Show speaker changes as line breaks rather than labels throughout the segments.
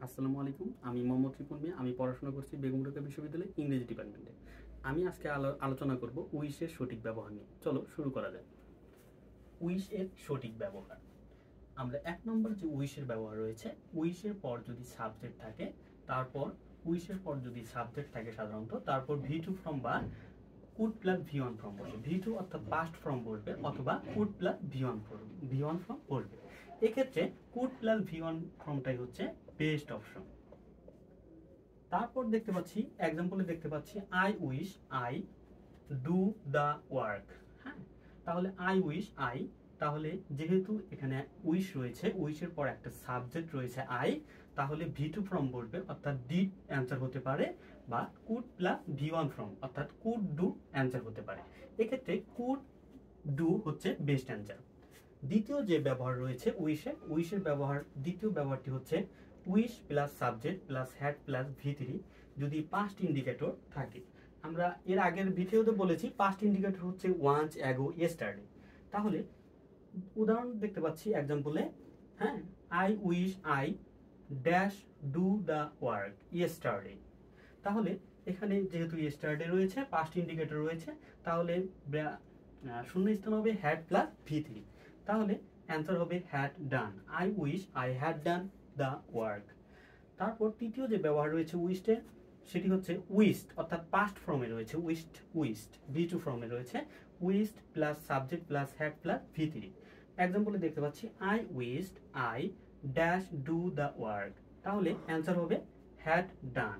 আসসালামু আলাইকুম। আমি মোহাম্মদ রিপন মিয়া। আমি পড়াশোনা করছি বেগম রোকেয়া বিশ্ববিদ্যালয়ে ইংরেজি ডিপার্টমেন্টে। আমি আজকে আলোচনা করব উইশের সঠিক ব্যবহার নিয়ে। চলো শুরু করা যাক। উইশের সঠিক ব্যবহার। আমরা ১ নম্বর যে উইশের ব্যবহার রয়েছে, উইশের পর যদি সাবজেক্ট থাকে, তারপর উইশের পর যদি সাবজেক্ট থাকে সাধারণত, তারপর ভি2 ফ্রম বা কুড প্লাস ভি1 ফ্রম বসবে। ভি2 অর্থাৎ পাস্ট ফ্রম বসবে অথবা কুড প্লাস ভি1 ফ্রম বসবে। এক্ষেত্রে কুড প্লাস ভি1 ফ্রমটাই হচ্ছে বেস্ট অপশন। তারপর দেখতে পাচ্ছি এক্সাম্পলে দেখতে পাচ্ছি I wish I do the work. হ্যাঁ, তাহলে আই উইশ আই, তাহলে যেহেতু এখানে উইশ রয়েছে, উইশের পর একটা সাবজেক্ট রয়েছে আই, তাহলে ভি2 ফ্রম বলবে অর্থাৎ ডিড অ্যান্সার হতে পারে, বা কুড প্লাস ভি1 ফ্রম অর্থাৎ কুড ডু অ্যান্সার হতে পারে। এক্ষেত্রে কুড ডু হচ্ছে বেস্ট অ্যান্সার। দ্বিতীয় যে ব্যবহার রয়েছে উইশের ব্যবহার, দ্বিতীয় ব্যবহারটি হচ্ছে wish plus subject plus had plus ভি3 যদি পাস্ট ইন্ডিকেটর থাকে। আমরা এর আগের ভিডিওতে বলেছি পাস্ট ইন্ডিকেটর হচ্ছে ওয়ান্স, অ্যাগো, ইয়েস্টারডে। তাহলে উদাহরণ দেখতে পাচ্ছি এক্সাম্পলে, হ্যাঁ, I wish I dash do the work yesterday. তাহলে এখানে যেহেতু ইয়েস্টারডে রয়েছে, পাস্ট ইন্ডিকেটর রয়েছে, তাহলে শূন্যস্থান হবে হ্যাড প্লাস ভি3। তাহলে অ্যান্সার হবে had done. I wish I had done the work. তারপর তৃতীয় যে ব্যবহার রয়েছে উইস্টের, সেটি হচ্ছে উইস্ট অর্থাৎ পাস্ট ফর্মে রয়েছে উইস্ট ভি2 ফর্মে রয়েছে wished plus subject plus had plus ভি3। এক্সাম্পলে দেখতে পাচ্ছি I wished I dash do the work. তাহলে অ্যান্সার হবে হ্যাড ডান।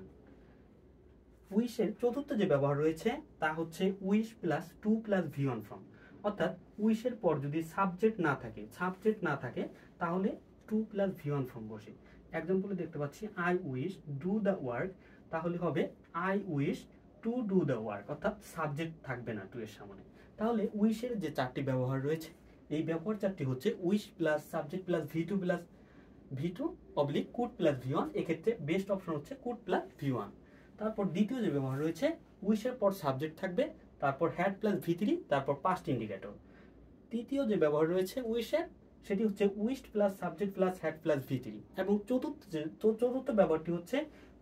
উইশের চতুর্থ যে ব্যবহার রয়েছে তা হচ্ছে উইশ প্লাস টু প্লাস ভি1 ফর্ম, অর্থাৎ উইশের পর যদি সাবজেক্ট না থাকে তাহলে টু প্লাস ভি1 ফর্ম বসে। এক্সাম্পলে দেখতে পাচ্ছি I wish do the work, তাহলে হবে I wish to do the work, অর্থাৎ সাবজেক্ট থাকবে না টু এর সামনে। তাহলে উইশের যে চারটি ব্যবহার রয়েছে, এই ব্যবহার চারটি হচ্ছে wish plus subject plus ভি2 oblique could plus V1. এক্ষেত্রে বেস্ট অপশন হচ্ছে কুড প্লাস ভি1। তারপর দ্বিতীয় যে ব্যবহার রয়েছে, উইশের পর সাবজেক্ট থাকবে, তারপর হ্যাড প্লাস ভি3, তারপর পাস্ট ইন্ডিকেটর। তৃতীয় যে ব্যবহার রয়েছে উইশের, সেটি হচ্ছে wished plus subject plus had plus ভি3। এবং চতুর্থ ব্যবহারটি হচ্ছে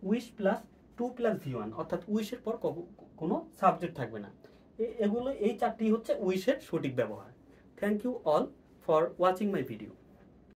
উইশ প্লাস টু প্লাস ভি1, অর্থাৎ উইশের পর কোনো সাবজেক্ট থাকবে না। এই চারটি হচ্ছে উইশের সঠিক ব্যবহার। Thank you all for watching my video.